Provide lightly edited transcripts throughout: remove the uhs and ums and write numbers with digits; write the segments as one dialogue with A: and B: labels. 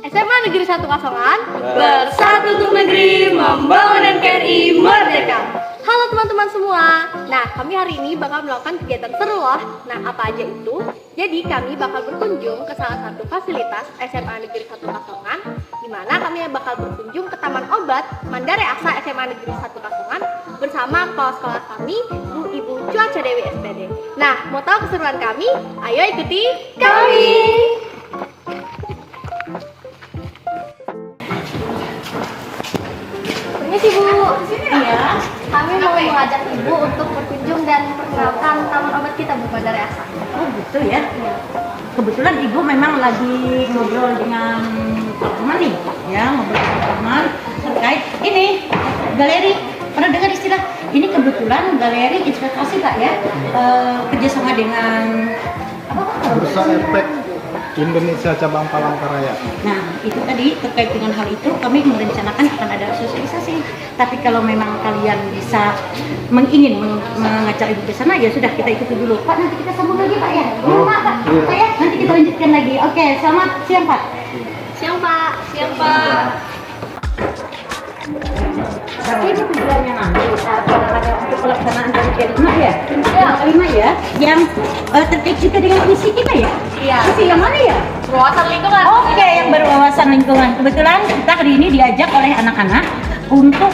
A: SMA Negeri 1 Kasongan bersatu untuk negeri, membangun NKRI merdeka. Halo teman-teman semua. Nah, kami hari ini bakal melakukan kegiatan seru loh. Nah, apa aja itu? Jadi kami bakal berkunjung ke salah satu fasilitas SMA Negeri 1 Kasongan, di mana kami bakal berkunjung ke Taman Obat Mandare Asa SMA Negeri 1 Kasongan bersama kepala sekolah kami, Bu Ibu Cuaca Dewi SPD. Nah, mau tahu keseruan kami? Ayo ikuti kami. Permisi Bu. Iya. Kami mau mengajak Ibu untuk berkunjung dan memperkenalkan Taman Obat kita Bu Mandare Asa.
B: Oh gitu ya? Iya. Kebetulan Ibu memang lagi ngobrol dengan teman nih, ya ngobrol dengan teman terkait ini galeri. Pernah dengar istilah ini? Kebetulan galeri investasi Kak ya, kerjasama dengan apa?
C: Bursa Efek Indonesia Cabang Palangkaraya.
B: Nah, itu tadi terkait dengan hal itu kami merencanakan akan ada sosialisasi. Tapi kalau memang kalian bisa mengajak Ibu ke sana, ya sudah kita ikuti dulu. Pak, nanti kita sambung lagi Pak ya. Pak, Pak ya, nanti kita lanjutkan lagi. Oke, selamat siang Pak.
A: Siang Pak. Siang Pak.
B: Tapi ini tujuannya nanti untuk pelaksanaan dari kelima ya?
A: Iya.
B: Kelima ya, yang terkait juga dengan visi kita ya?
A: Iya.
B: Visi yang mana ya?
A: Berwawasan lingkungan.
B: Oke, yang berwawasan lingkungan. Kebetulan kita hari ini diajak oleh anak-anak untuk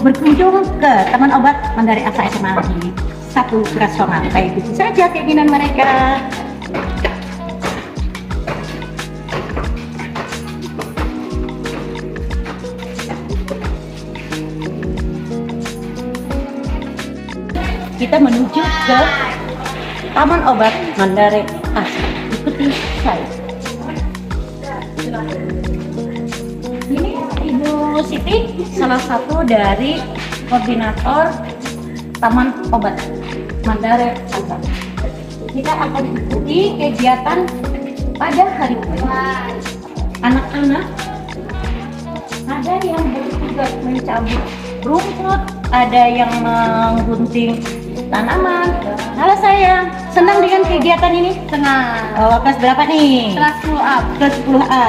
B: berkunjung ke Taman Obat Mandare Asa SMA Negeri 1 Kasongan. Kayak gitu saja keinginan mereka. Kita menuju ke Taman Obat Mandare Asa. Ikuti saya. Ini Ibu Siti, salah satu dari koordinator Taman Obat Mandare Asa. Kita akan ikuti kegiatan pada hari ini. Anak-anak ada yang bertugas mencabut rumput, ada yang menggunting tanaman. Halo sayang, senang dengan kegiatan ini?
A: Senang.
B: Oh, kelas berapa nih?
A: Kelas 10A.
B: Kelas 10A.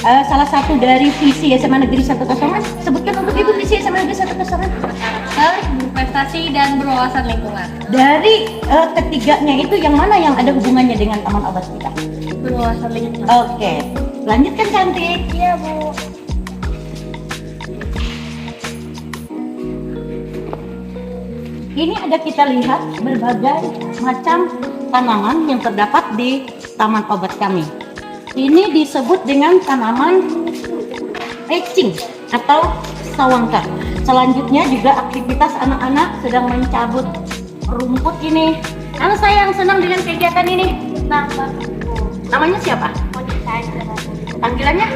B: Salah satu dari visi SMA Negeri 1 Kasongan. Sebutkan untuk Ibu visi SMA Negeri 1 Kasongan.
A: Berprestasi dan berwawasan lingkungan.
B: Dari ketiganya itu yang mana yang ada hubungannya dengan Taman Obat kita?
A: Berwawasan lingkungan.
B: Oke, lanjutkan cantik.
A: Iya Bu.
B: Ini ada kita lihat berbagai macam tanaman yang terdapat di Taman Obat kami. Ini disebut dengan tanaman ecing atau sawangka. Selanjutnya juga aktivitas anak-anak sedang mencabut rumput ini. Halo sayang, senang dengan kegiatan ini? Namanya siapa? Panggilannya?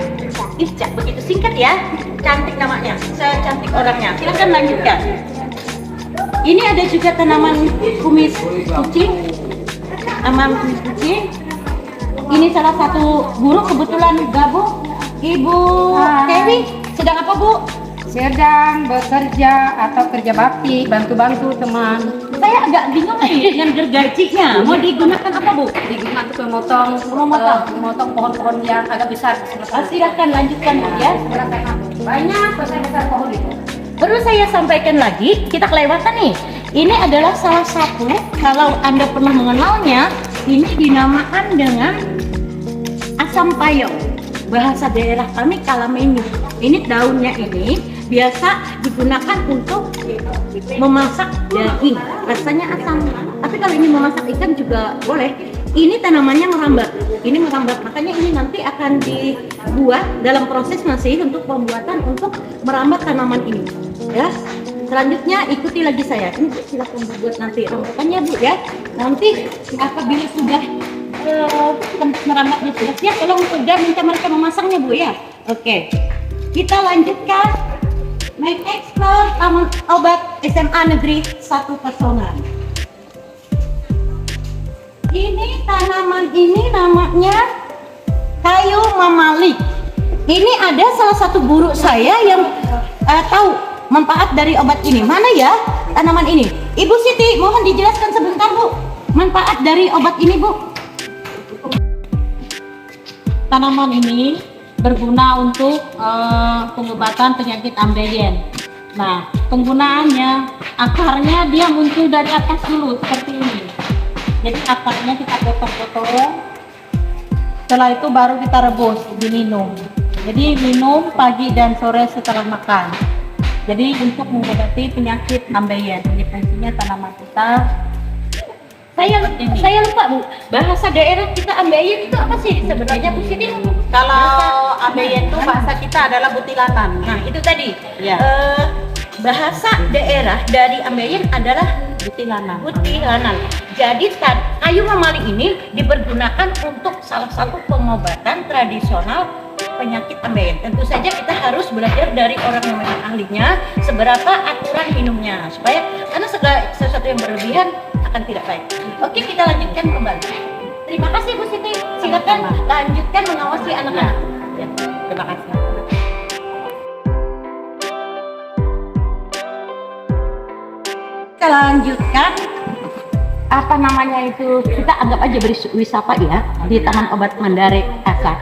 B: Ica. Begitu singkat ya? Cantik namanya, secantik orangnya. Silakan lanjutkan. Ini ada juga tanaman kumis kucing, taman kumis kucing. Ini salah satu guru kebetulan gabung. Ibu Dewi sedang apa Bu?
D: Sedang bekerja atau kerja bakti, bantu-bantu teman.
B: Saya agak bingung nih dengan gergajinya. Mau digunakan apa Bu?
D: Digunakan untuk memotong pohon-pohon yang agak besar.
B: Silakan lanjutkan Bu ya.
D: Banyak besar-besar pohon itu.
B: Perlu saya sampaikan lagi, kita kelewatan nih. Ini adalah salah satu, kalau Anda pernah mengenalnya, ini dinamakan dengan asam payung. Bahasa daerah kami kalamenyu. Ini daunnya ini biasa digunakan untuk memasak daging. Rasanya asam. Tapi kalau ini memasak ikan juga boleh. Ini tanamannya merambat. Ini merambat. Makanya ini nanti akan dibuat dalam proses masih untuk pembuatan untuk merambat tanaman ini. Ya. Selanjutnya ikuti lagi saya. Ini silakan dibuat nanti rambutannya Bu ya. Nanti apabila sudah merambatnya sudah siap, tolong sudah minta mereka memasangnya Bu ya. Oke. Kita lanjutkan naik explore Taman Obat SMA Negeri 1 Kasongan. Ini tanaman ini namanya kayu mamalik. Ini ada salah satu guru saya yang tahu manfaat dari obat ini. Mana ya tanaman ini? Ibu Siti, mohon dijelaskan sebentar Bu, manfaat dari obat ini Bu. tanaman ini berguna untuk pengobatan penyakit ambeien. Nah, penggunaannya, akarnya dia muncul dari atas dulu seperti ini. Jadi akarnya kita potong-potong. Setelah itu baru kita rebus, diminum. Jadi minum pagi dan sore setelah makan. Jadi untuk mengobati penyakit ambeien. Ini fungsinya tanaman kita.
A: Saya lupa Bu, bahasa daerah kita ambeien itu apa sih sebenarnya Bu Siti?
B: Kalau ambeien itu bahasa kita adalah butilanan.
A: Nah itu tadi,
B: Ya.
A: bahasa daerah dari ambeien adalah
B: Butilanan.
A: butilanan. Jadi kayu mamaling ini dipergunakan untuk salah satu pengobatan tradisional penyakit ambeien. Tentu saja kita harus belajar dari orang yang memang ahlinya seberapa aturan minumnya supaya karena segala sesuatu yang berlebihan akan tidak baik. Oke, kita lanjutkan kembali. Terima kasih Bu Siti. Silakan lanjutkan mengawasi anak-anak.
B: Ya, terima kasih. Kita lanjutkan apa namanya itu, kita anggap aja berwisata ya di Taman Obat Mandare Asa.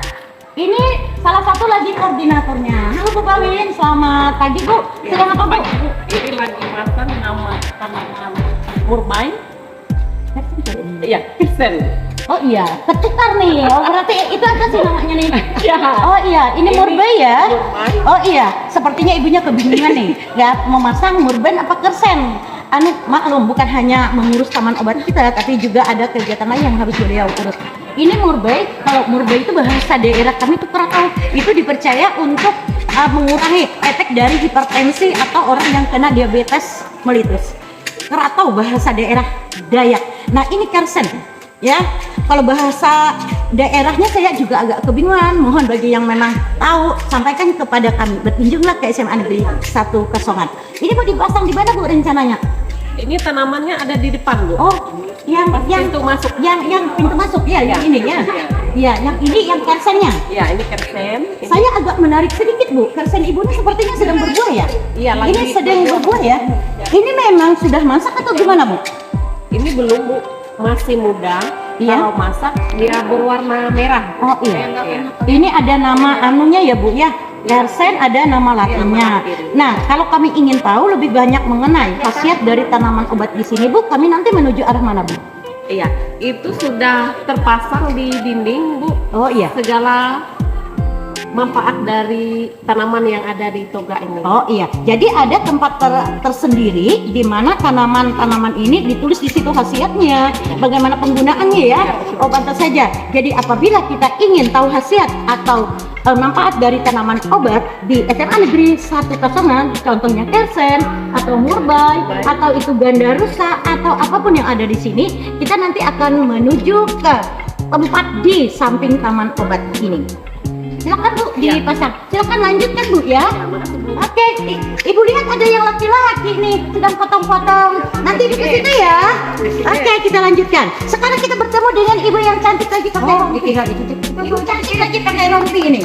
B: Ini salah satu lagi koordinatornya. Halo Bu Kawin, selamat pagi Bu. Sedang apa Bu?
E: Ini lagi masak nama tanaman murbei. Iya, Kirsten.
B: Oh iya, ketukar nih. Oh berarti itu apa sih namanya nih?
E: Ya.
B: Oh iya, ini murbei ya?
E: Murbei.
B: Oh iya, sepertinya ibunya kebingungan nih. Gak mau masang murben apa kersen? Anu maklum, bukan hanya mengurus taman obat kita, tapi juga ada kegiatan lain yang harus beliau urus. Ini murbei, kalau murbei itu bahasa daerah kami itu keratau. Itu dipercaya untuk mengurangi efek dari hipertensi atau orang yang kena diabetes mellitus. Keratau bahasa daerah Dayak. Nah ini kersen. Ya, kalau bahasa daerahnya saya juga agak kebingungan. Mohon bagi yang memang tahu, sampaikan kepada kami. Berkunjunglah ke SMA Negeri 1 Kesongan. Ini mau dipasang di mana Bu rencananya?
E: Ini tanamannya ada di depan, Bu.
B: Oh, yang
E: Pintu masuk.
B: yang pintu masuk ya, yang
E: Ya.
B: ini ya. Ya, yang ini yang kersennya.
E: Ya, ini Kirsten.
B: Saya agak menarik sedikit Bu. Kersen ibunya sepertinya sedang berbuah ya?
E: Iya, lagi
B: Ini sedang berbuah ya? Ini memang sudah masak atau gimana Bu?
E: Ini belum, Bu. Masih muda.
B: Iya.
E: Kalau masak dia berwarna merah.
B: Oh iya.
E: Iya.
B: Ini ada nama anunya ya Bu ya. Kersen ada nama latinnya. Nah, kalau kami ingin tahu lebih banyak mengenai khasiat dari tanaman obat di sini Bu, kami nanti menuju arah mana Bu?
E: Iya, itu sudah terpasang di dinding, Bu.
B: Oh iya.
E: Segala manfaat dari tanaman yang ada di toga ini.
B: Oh iya. Jadi ada tempat tersendiri di mana tanaman-tanaman ini ditulis di situ khasiatnya, bagaimana penggunaannya ya. Oh pantas saja. Jadi apabila kita ingin tahu khasiat atau manfaat dari tanaman obat di SMA Negeri 1 Kesongan, contohnya kersen atau murbei atau itu gandarusa atau apapun yang ada di sini, kita nanti akan menuju ke tempat di samping taman obat ini. Silakan Bu dipasang. Silakan lanjutkan Bu ya. Oke, Ibu lihat ada yang laki-laki nih sedang potong-potong. Nanti di situ ya. Oke, kita lanjutkan. Sekarang kita bertemu dengan ibu yang cantik lagi pakai rompi. Ibu cantik lagi pakai rompi ini.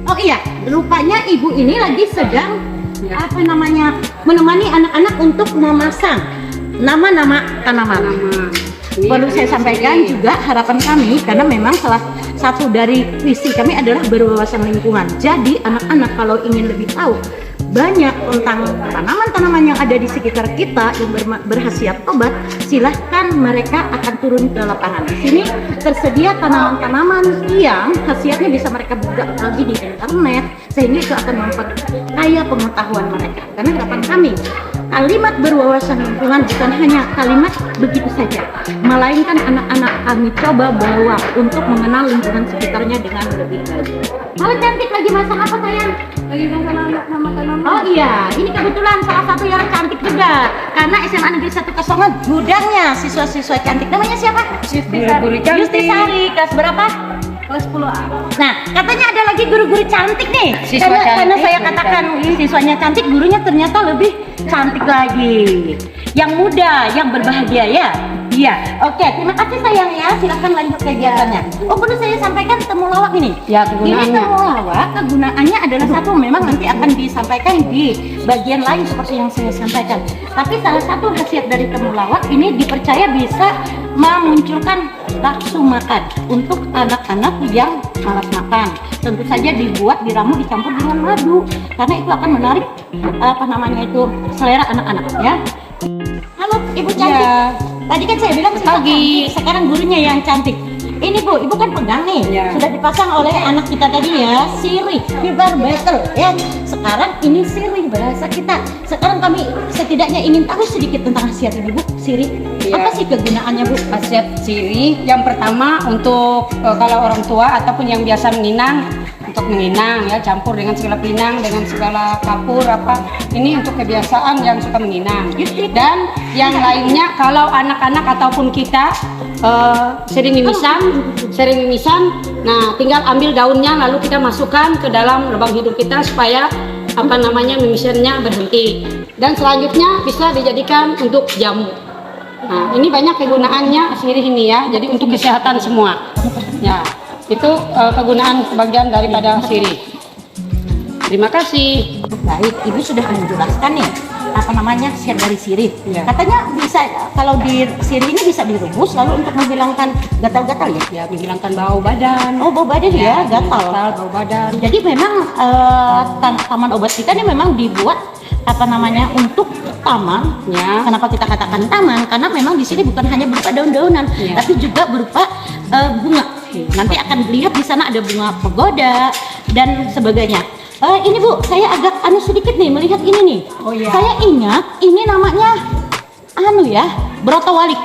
B: Oh iya, rupanya ibu ini lagi sedang apa namanya menemani anak-anak untuk memasang nama-nama tanaman. Perlu saya sampaikan juga harapan kami karena memang salah satu dari visi kami adalah berwawasan lingkungan. Jadi anak-anak kalau ingin lebih tahu banyak tentang tanaman-tanaman yang ada di sekitar kita yang berkhasiat obat, silahkan mereka akan turun ke lapangan. Di sini tersedia tanaman-tanaman yang khasiatnya bisa mereka buka lagi di internet, sehingga itu akan memperkaya pengetahuan mereka. Karena harapan kami, kalimat berwawasan lingkungan bukan hanya kalimat begitu saja, melainkan anak-anak kami coba bawa untuk mengenal lingkungan sekitarnya dengan lebih baik. Halo cantik, lagi masak apa sayang?
D: Lagi masak nama tanaman.
B: Oh iya, ini kebetulan salah satu yang cantik juga. Karena SMA Negeri 1 Kesongan gudangnya siswa-siswa cantik. Namanya siapa?
D: Guru-guru cantik.
B: Yustisari, kelas berapa?
D: Kelas 10A.
B: Nah, katanya ada lagi guru-guru cantik nih.
D: Siswa
B: Karena
D: cantik,
B: saya
D: guru
B: katakan siswanya cantik, gurunya ternyata lebih cantik lagi. Yang muda, yang berbahagia ya. Iya. Oke, terima kasih sayang ya. Silakan lanjut kegiatannya. Oh, perlu saya sampaikan temulawak ini.
D: Ya,
B: Ini
D: kegunaannya.
B: temulawak kegunaannya adalah satu, memang nanti akan disampaikan di bagian lain seperti yang saya sampaikan. Tapi salah satu khasiat dari temulawak ini dipercaya bisa memunculkan nafsu makan untuk anak-anak yang malas makan. Tentu saja dibuat, diramu, dicampur dengan madu karena itu akan menarik selera anak-anak ya. Halo Ibu cantik.
D: Ya.
B: Tadi kan saya bilang
D: Pagi.
B: sekarang gurunya yang cantik. Ini Bu, Ibu kan pegang nih.
D: Ya.
B: Sudah dipasang oleh anak kita tadi ya, Siri, Fiber Battle ya. Sekarang ini Siri bahasa kita. Sekarang kami setidaknya ingin tahu sedikit tentang khasiat ini Bu, Siri.
D: Ya.
B: Apa sih kegunaannya Bu?
D: Khasiat sirih yang pertama untuk kalau orang tua ataupun yang biasa menginang, untuk menginang ya, campur dengan segala pinang, dengan segala kapur apa, ini untuk kebiasaan yang suka menginang. Dan yang lainnya kalau anak-anak ataupun kita sering mimisan, nah tinggal ambil daunnya lalu kita masukkan ke dalam lubang hidung kita supaya mimisannya berhenti. Dan selanjutnya bisa dijadikan untuk jamu. Nah, ini banyak kegunaannya sirih ini ya. Jadi untuk kesehatan semua. Ya, itu kegunaan sebagian daripada sirih. Terima kasih.
B: Baik, Ibu sudah menjelaskan nih khasiat dari sirih.
D: Ya.
B: Katanya bisa kalau di sirih ini bisa direbus lalu untuk menghilangkan gatal-gatal ya.
D: Ya, menghilangkan bau badan.
B: Oh, bau badan ya, gatal.
D: Bau badan.
B: Jadi memang taman obat kita ini memang dibuat untuk taman ya. Kenapa kita katakan taman? Karena memang di sini bukan hanya berupa daun-daunan,
D: Ya.
B: tapi juga berupa bunga. Nanti akan lihat di sana ada bunga pagoda dan sebagainya. Ini Bu, saya agak aneh sedikit nih melihat ini nih.
D: Oh, iya.
B: Saya ingat ini namanya brotowali.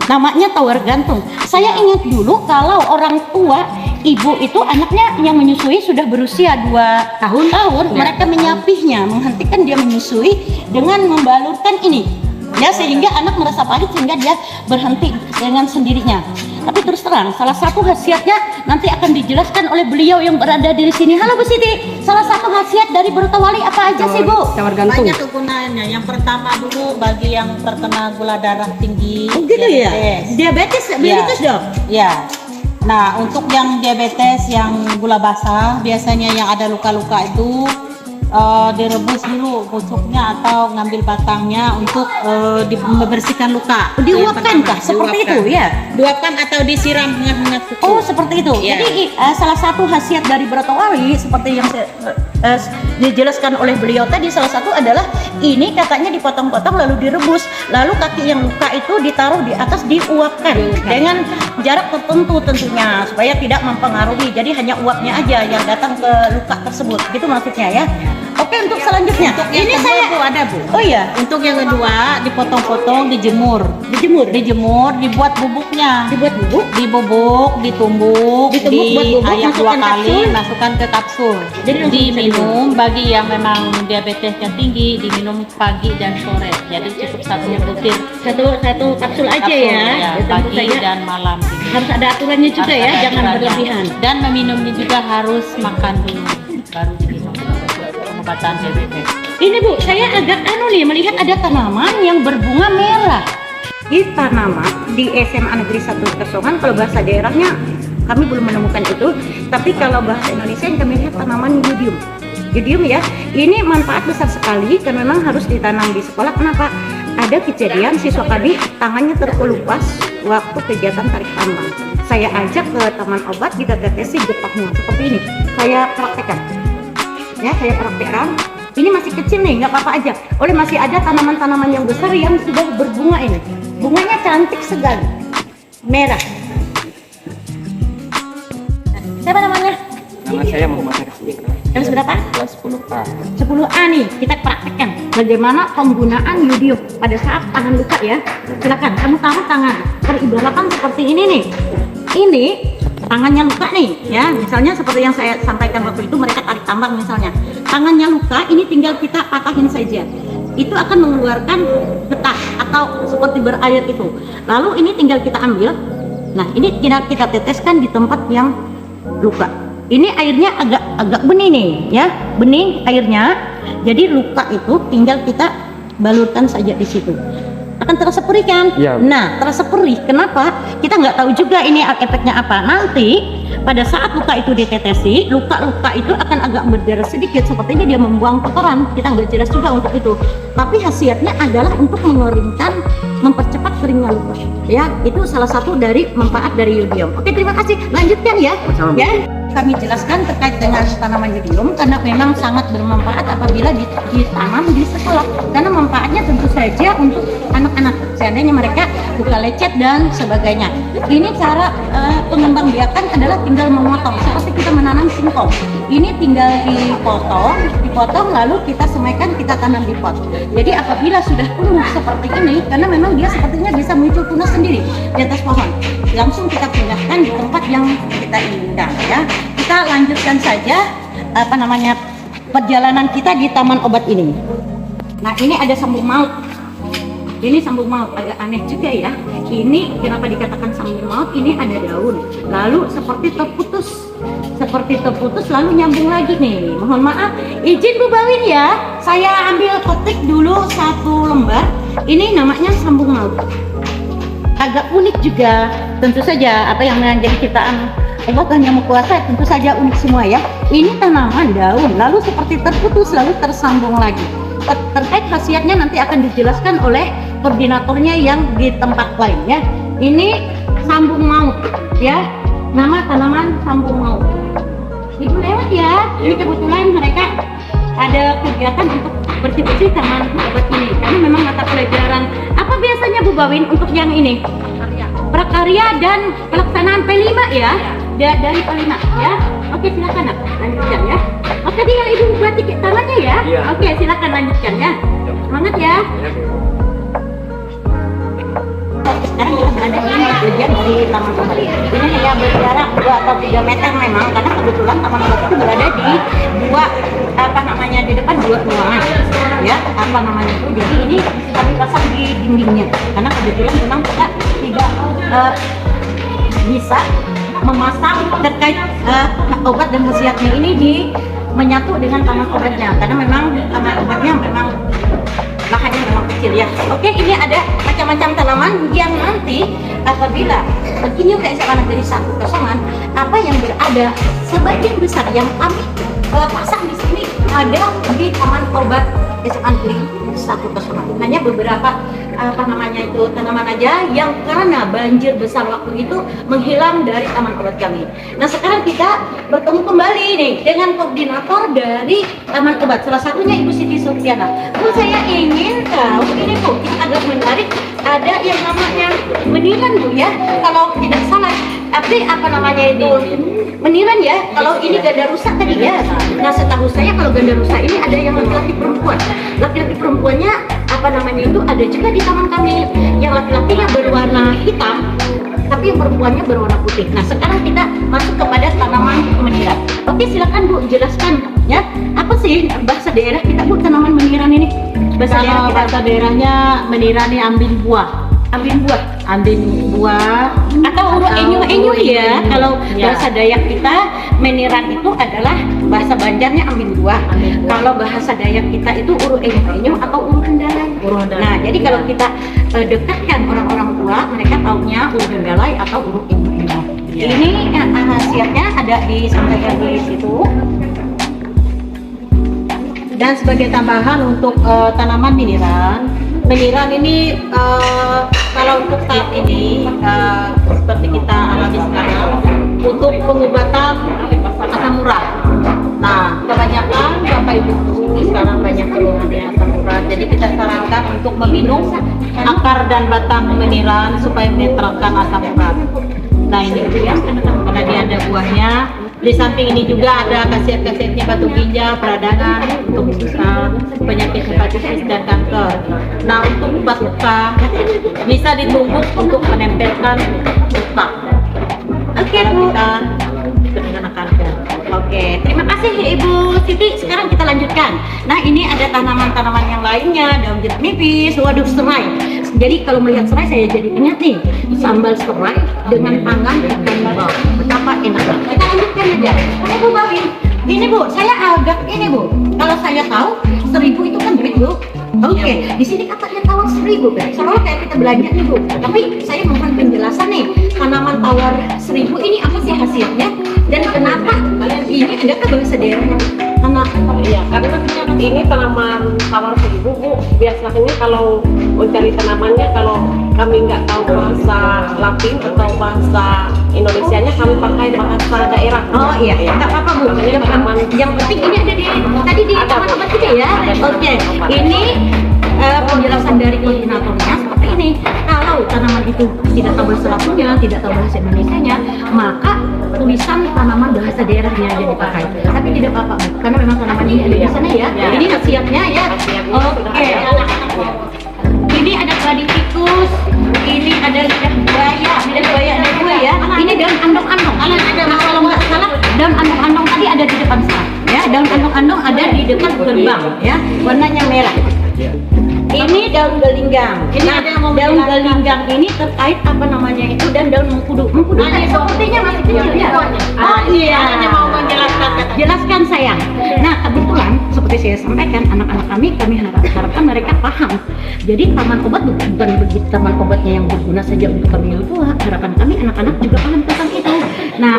B: Namanya tawar gantung. Saya ingat dulu kalau orang tua ibu itu anaknya yang menyusui sudah berusia 2 tahun, mereka menyapihnya, menghentikan dia menyusui dengan membalurkan ini. Ya, sehingga anak merasa pahit sehingga dia berhenti dengan sendirinya. Tapi terus terang, salah satu khasiatnya nanti akan dijelaskan oleh beliau yang berada di sini. Halo Bu Siti, salah satu khasiat dari brotowali apa aja sih Bu?
D: Tawar gantung.
B: Banyak.
F: Kegunaannya yang pertama dulu bagi yang terkena gula darah tinggi,
B: Oh gitu ya? Diabetes dong?
F: Ya. Nah, untuk yang diabetes, yang gula basah, biasanya yang ada luka-luka itu direbus dulu pucuknya atau ngambil batangnya untuk membersihkan luka.
B: Diuapkan kah? Seperti itu ya?
F: Diuapkan atau disiram hangat-hangat kuku.
B: Oh seperti itu.
F: Iya.
B: Jadi salah satu khasiat dari brotowali seperti yang dijelaskan oleh beliau tadi, salah satu adalah ini katanya dipotong-potong lalu direbus, lalu kaki yang luka itu ditaruh di atas, diuapkan dengan jarak tertentu tentunya supaya tidak mempengaruhi. Jadi hanya uapnya aja yang datang ke luka tersebut. Gitu maksudnya ya. Oke, untuk selanjutnya.
F: Untuk yang
B: Ini
F: kedua,
B: saya
F: Bu, ada Bu.
B: Oh iya,
F: Untuk yang kedua dipotong-potong, dijemur, dibuat bubuknya.
B: dibuat bubuk.
F: Dibubuk, ditumbuk,
B: Buat bubuk,
F: diayak 2
B: masukkan
F: kali,
B: kapsul.
F: masukkan ke kapsul.
B: Jadi langsung
F: Diminum bagi yang memang diabetesnya tinggi, diminum pagi dan sore. Jadi cukup 1 butir
B: satu kapsul aja
F: kapsul,
B: ya. Ya, tentu
F: pagi
B: saja
F: dan malam.
B: harus ada aturannya juga
F: Harus
B: ya,
F: ada
B: jangan
F: aturannya.
B: berlebihan.
F: Dan meminumnya juga harus makan dulu, baru diminum pengobatan diabetes.
B: Ini Bu, saya agak melihat ada tanaman yang berbunga merah. Di tanaman di SMA Negeri 1 Kesongan, kalau bahasa daerahnya kami belum menemukan itu, tapi kalau bahasa Indonesia yang kami lihat tanaman yudium. Yudium ya, ini manfaat besar sekali karena memang harus ditanam di sekolah. Kenapa? Ada kejadian siswa kami tangannya terkelupas waktu kegiatan tarik tambang. Saya ajak ke taman obat, kita tetesi getahnya seperti ini. Saya praktekkan. Ya, saya praktekkan. Ini masih kecil nih, nggak apa-apa aja. Oleh masih ada tanaman-tanaman yang besar yang sudah berbunga ini. Bunganya cantik sekali, merah. Siapa namanya?
C: Nama saya Muhammad Rizky.
B: Kelas berapa?
C: Kelas 10A.
B: 10A nih, kita praktekkan bagaimana penggunaan yudium pada saat tangan luka ya. Silakan, kamu taruh tangan. Peribaratan seperti ini nih. Ini tangannya luka nih ya, misalnya seperti yang saya sampaikan waktu itu, mereka tarik tambang misalnya. Tangannya luka, ini tinggal kita patahin saja. Itu akan mengeluarkan getah atau seperti berair itu. Lalu ini tinggal kita ambil. Nah, ini tinggal kita teteskan di tempat yang luka. Ini airnya agak bening nih ya, bening airnya. Jadi luka itu tinggal kita balurkan saja di situ. Akan terasa perih kan?
C: Iya.
B: Nah, terasa perih. Kenapa? Kita nggak tahu juga ini efeknya apa. Nanti pada saat luka itu ditetesi, luka-luka itu akan agak berdarah sedikit. Sepertinya dia membuang kotoran. Kita nggak jelas juga untuk itu. Tapi khasiatnya adalah untuk mengeringkan mempercepat keringnya luka. Ya, itu salah satu dari manfaat dari yodium. Oke, terima kasih. Lanjutkan ya. Ya. Kami jelaskan terkait dengan tanaman yodium karena memang sangat bermanfaat apabila ditanam di sekolah. Karena manfaatnya tentu saja untuk anak-anak. Seandainya mereka buka lecet dan sebagainya. Ini cara pengembang biakan adalah tinggal memotong seperti kita menanam singkong. Ini tinggal dipotong lalu kita semaikan, kita tanam di pot. Jadi apabila sudah tumbuh seperti ini, karena memang dia sepertinya bisa muncul tunas sendiri di atas pohon, langsung kita pindahkan di tempat yang kita inginkan ya. Kita lanjutkan saja perjalanan kita di taman obat ini. Nah, ini ada sambung maut. Ini sambung maut, agak aneh juga ya. Ini kenapa dikatakan sambung maut? Ini ada daun, lalu seperti terputus lalu nyambung lagi nih. Mohon maaf, izin Bu Bawin ya. Saya ambil petik dulu 1 lembar. Ini namanya sambung maut. Agak unik juga. Tentu saja apa yang menjadi ciptaan Allah Yang Maha Kuasa tentu saja unik semua ya. Ini tanaman daun, lalu seperti terputus lalu tersambung lagi. Terkait khasiatnya nanti akan dijelaskan oleh koordinatornya yang di tempat lain ya. Ini sambung maut ya, nama tanaman sambung maut. Ibu lewat ya, ini kebetulan mereka ada kegiatan untuk bersih-bersih taman obat ini karena memang mata pelajaran apa biasanya Bu Bawin untuk yang ini? Prakarya dan pelaksanaan P5 ya, dari P5 ya. Oke, silakan nak, lanjutkan ya. Oke, tinggal ibu buat tiket tangannya ya. Oke, silakan lanjutkan ya. Semangat ya. Sekarang kita berada di bagian dari taman obat. Ini hanya berjarak 2 atau 3 meter memang karena kebetulan taman obat itu berada di di depan 2 ruangan ya, jadi ini kami pasang di dindingnya karena kebetulan memang kita tidak bisa memasang terkait obat dan khasiatnya ini menyatu dengan taman obatnya karena memang taman obatnya memang lahannya memang kecil ya. Oke, ini ada macam-macam tanaman yang nanti apabila begini kayak sekarang dari satu kosongan, apa yang berada sebagian besar yang kami pasang di sini ada di taman obat SMA Negeri 101. Hanya beberapa tanaman aja yang karena banjir besar waktu itu menghilang dari taman obat kami. Nah, sekarang kita bertemu kembali nih dengan koordinator dari taman obat. Salah satunya Ibu Siti Surtiana. Bu, saya ingin tahu ini Bu, agak menarik, ada yang namanya meniran Bu ya. Kalau tidak salah, meniran ya. Kalau ini ganda rusak tadi ya. Nah, setahu saya kalau ganda rusak ini ada yang laki-laki perempuan. Laki-laki perempuannya ada juga di taman kami. Yang laki-lakinya berwarna hitam, tapi yang perempuannya berwarna putih. Nah, sekarang kita masuk kepada tanaman meniran. Oke, silakan Bu, jelaskan ya. Apa sih bahasa daerah kita Bu tanaman meniran ini?
F: Bahasa daerahnya meniran ini ambin buah
B: atau uruk enyu ya. Kalau bahasa Dayak kita meniran itu adalah bahasa Banjarnya ambin buah. Kalau bahasa Dayak kita itu uruk enyu atau uruk kendalai. Nah, jadi kalau kita dekatkan orang-orang tua, mereka taunya uruk kendalai atau uruk enyu. Ini khasiatnya ada disampaikan di situ.
F: dan sebagai tambahan untuk tanaman meniran ini kalau untuk saat ini seperti kita alami sekarang untuk pengobatan asam urat. Nah, kebanyakan Bapak Ibu sekarang banyak keluhan asam urat. Jadi kita sarankan untuk meminum akar dan batang meniran supaya menetralkan asam urat. Nah, ini ya, karena dia ada buahnya. Di samping ini juga ada khasiat-khasiatnya batu ginjal, peradangan, untuk penyakit hepatitis dan kanker. Nah, untuk obat luka bisa ditumbuk untuk menempelkan luka.
B: Oke, Bu.
F: Kita dengan akarnya.
B: Oke, terima kasih Ibu Siti. Sekarang kita lanjutkan. Nah, ini ada tanaman-tanaman yang lainnya, daun jeruk nipis, waduh, serai. Jadi kalau melihat serai saya jadi ingat nih, sambal serai dengan panggang ikan bawal. Betapa enaknya. Kita lanjutkan aja. Bu Bawin, ini Bu, saya agak ini Bu. Kalau saya tahu 1000 itu kan duit Bu. Oke, di sini katanya tawar 1000 kan. Soalnya kayak kita belanja nih Bu. Tapi saya mohon penjelasan nih, tanaman tawar 1000 ini apa sih hasilnya? Dan kenapa ini adakah bahasa daerahnya
E: Iya, karena ini tanaman tawar seribu Bu. Biasanya kalau mencari tanamannya, kalau kami nggak tahu bahasa Latin atau bahasa Indonesianya, kami pakai bahasa daerah.
B: Oh iya, nggak apa-apa Bu. Yang penting ini ada di tadi di taman obat kita ya. Oke, ini penjelasan dari koordinatornya seperti ini. Kalau tanaman itu tidak tahu bahasa Latinnya, tidak tahu bahasa Indonesianya, maka tulisan tanaman bahasa daerahnya aja dipakai. Tapi tidak apa-apa, Bu, karena memang tanaman ini ada di sana ya. Ini khasiatnya ya. Oke. Ini ada keladi tikus, ini ada lidah buaya ada dua ya. Ini daun andong-andong. Nah, kalau nggak salah daun andong-andong tadi ada di depan sana. Ya, daun andong-andong ada di dekat gerbang ya. Warnanya merah. Ini daun gelinggang. Nah, daun gelinggang ini terkait apa namanya itu dan daun mengkudu. Mengkudu sepertinya masih kecil ya. Oh iya. Mau menjelaskan. Jelaskan sayang. Nah, kebetulan seperti saya sampaikan anak-anak kami harapkan mereka paham. Jadi taman obat bukan begitu taman obatnya yang berguna saja untuk kami yang tua. Harapan kami anak-anak juga paham tentang itu. Nah,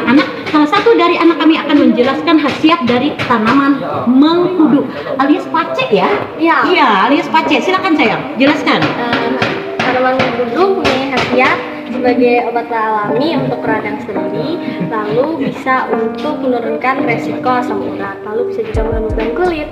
B: salah satu dari anak kami akan menjelaskan khasiat dari tanaman mengkudu alias pace ya. Iya, alias pace. Silakan sayang, jelaskan.
A: Tanaman mengkudu punya khasiat sebagai obat alami untuk radang sendi, lalu bisa untuk menurunkan resiko asam urat, lalu bisa juga melembutkan kulit.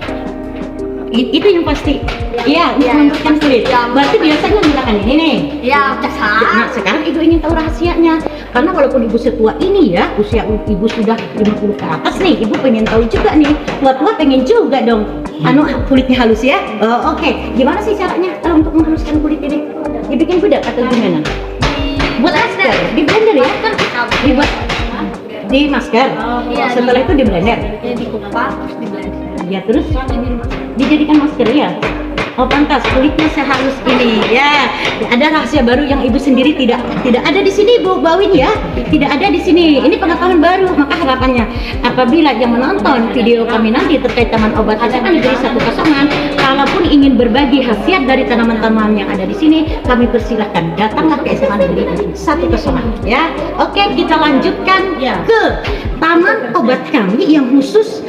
B: Itu yang pasti. Iya, untuk melembutkan kulit. Berarti biasanya menggunakan ini nih.
A: Ya,
B: Nah, sekarang ibu ingin tahu rahasianya. Karena walaupun ibu setua ini ya, usia ibu sudah 50 ke atas nih, ibu pengen tahu juga nih. Tua-tua pengen juga dong. Kulitnya halus ya. Oke. Gimana sih caranya untuk menghaluskan kulit ini? Dibikin bedak atau gimana? Buat masker, di blender ya? Dibuat di masker. Setelah itu di blender.
A: dikupas terus di blender.
B: Ya terus dijadikan masker ya. Oh pantas kulitnya sehalus ini ya. Ada rahasia baru yang ibu sendiri tidak ada di sini Bu Bawin ya. Tidak ada di sini. Ini pengetahuan baru. Maka harapannya apabila yang menonton video kami nanti terkait taman obat akan dari satu kosongan, kalaupun ingin berbagi khasiat dari tanaman-tanaman yang ada di sini, kami persilahkan datanglah ke SMA Negeri 101 ya. Oke, kita lanjutkan ke taman obat kami yang khusus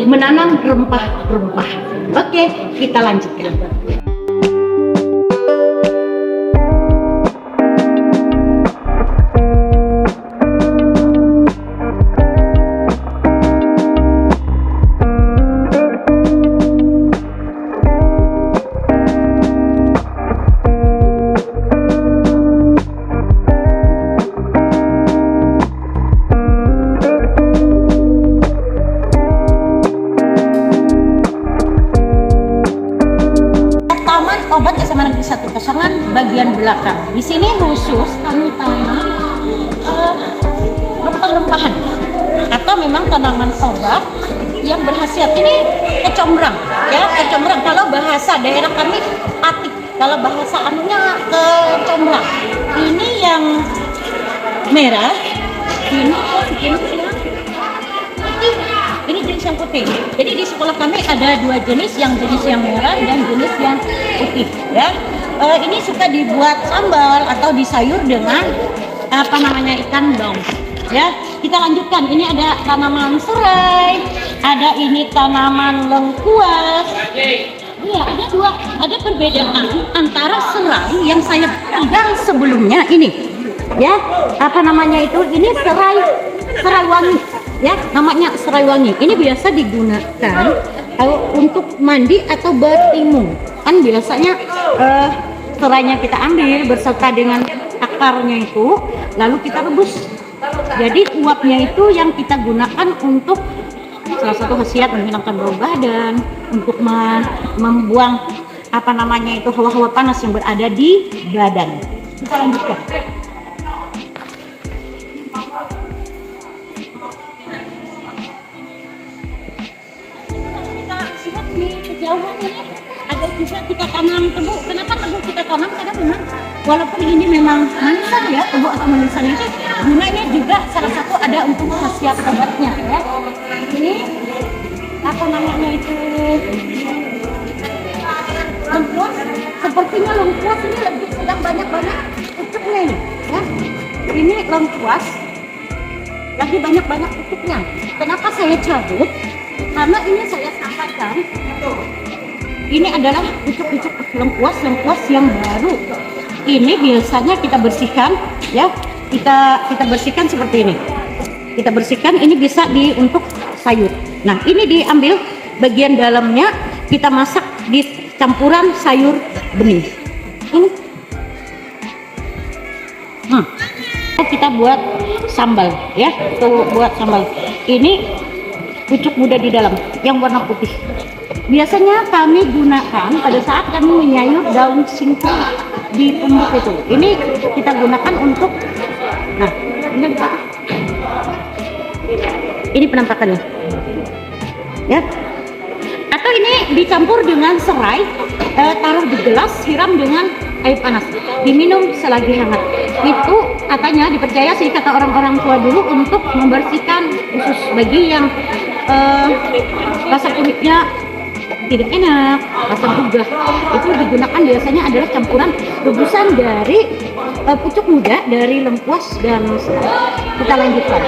B: menanam rempah-rempah. Oke, kita lanjutkan. Obat SMA Negeri 101 bagian belakang. Di sini khusus kami tanam rempah-rempahan atau memang tanaman obat yang berkhasiat. Ini kecombrang, ya kecombrang. Kalau bahasa daerah kami atik, kalau bahasa anunya kecombrang. Ini yang merah, ini yang putih. Ini jenis yang putih. Jadi di sekolah kami ada dua jenis yang merah dan jenis yang putih. Ya, ini suka dibuat sambal atau disayur dengan ikan dong. Ya, kita lanjutkan. Ini ada tanaman serai, ada ini tanaman lengkuas. Iya, ada perbedaan antara serai yang saya pegang sebelumnya ini. Ya, ini serai wangi. Ya, namanya serai wangi. Ini biasa digunakan untuk mandi atau bertimung. Kan biasanya serainya kita ambil berserta dengan akarnya itu, lalu kita rebus. Jadi uapnya itu yang kita gunakan untuk salah satu khasiat menghilangkan bau badan, untuk membuang hawa-hawa panas yang berada di badan. Kita lanjutkan. Kejauhan ini ada juga kita tanam tebu. Kenapa tebu kita tanam? Karena memang walaupun ini memang manisan ya, tebu atau manisan itu gunanya juga salah satu ada untuk khasiat obatnya ya. Ini lengkuas. Sepertinya lengkuas ini lebih sedang banyak pucuknya ini ya. Ini lengkuas. lagi banyak-banyak pupuknya. Kenapa saya cabut? Karena ini saya sampaikan, ini adalah pucuk-pucuk lengkuas yang baru. Ini biasanya kita bersihkan, ya, kita bersihkan seperti ini. Kita bersihkan, ini bisa untuk sayur. Nah, ini diambil bagian dalamnya, kita masak di campuran sayur bening. Ini. Kita buat sambal, ya. Tuh buat sambal. Ini pucuk muda di dalam yang warna putih. Biasanya kami gunakan pada saat kami menyayur daun singkong di tumbuk itu. Ini kita gunakan untuk, nah, ini penampakannya, ya. Atau ini dicampur dengan serai, taruh di gelas, siram dengan air panas, diminum selagi hangat. Itu katanya dipercaya sih kata orang-orang tua dulu untuk membersihkan, khusus bagi yang rasa kulitnya tidak enak, rasa gugah, itu digunakan biasanya adalah campuran rebusan dari pucuk muda, dari lengkuas dan serai. Kita lanjutkan.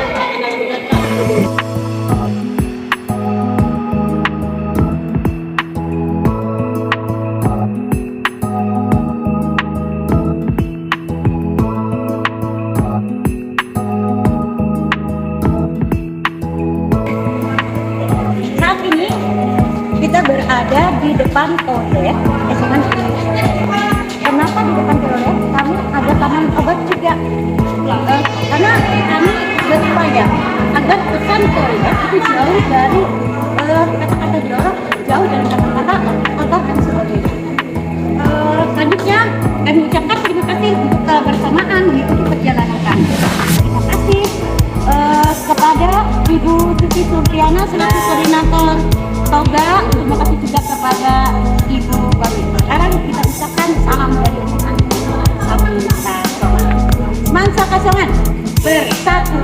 B: Kita berada di depan toilet. Kenapa di depan toilet? Kami ada taman obat juga. Karena kami berupaya agar pesan toilet itu jauh dari kata-kata jorok, jauh dari kata-kata kotor dan sebagainya. Selanjutnya kami ucapkan terima kasih untuk kebersamaan mengikuti perjalanan kami. Terima kasih kepada Ibu Tuti Surtiana selaku koordinator Toga. Terima kasih juga kepada Ibu Bawi. Sekarang kita ucapkan salam dari teman. Salam kita. Semansa Kasongan bersatu.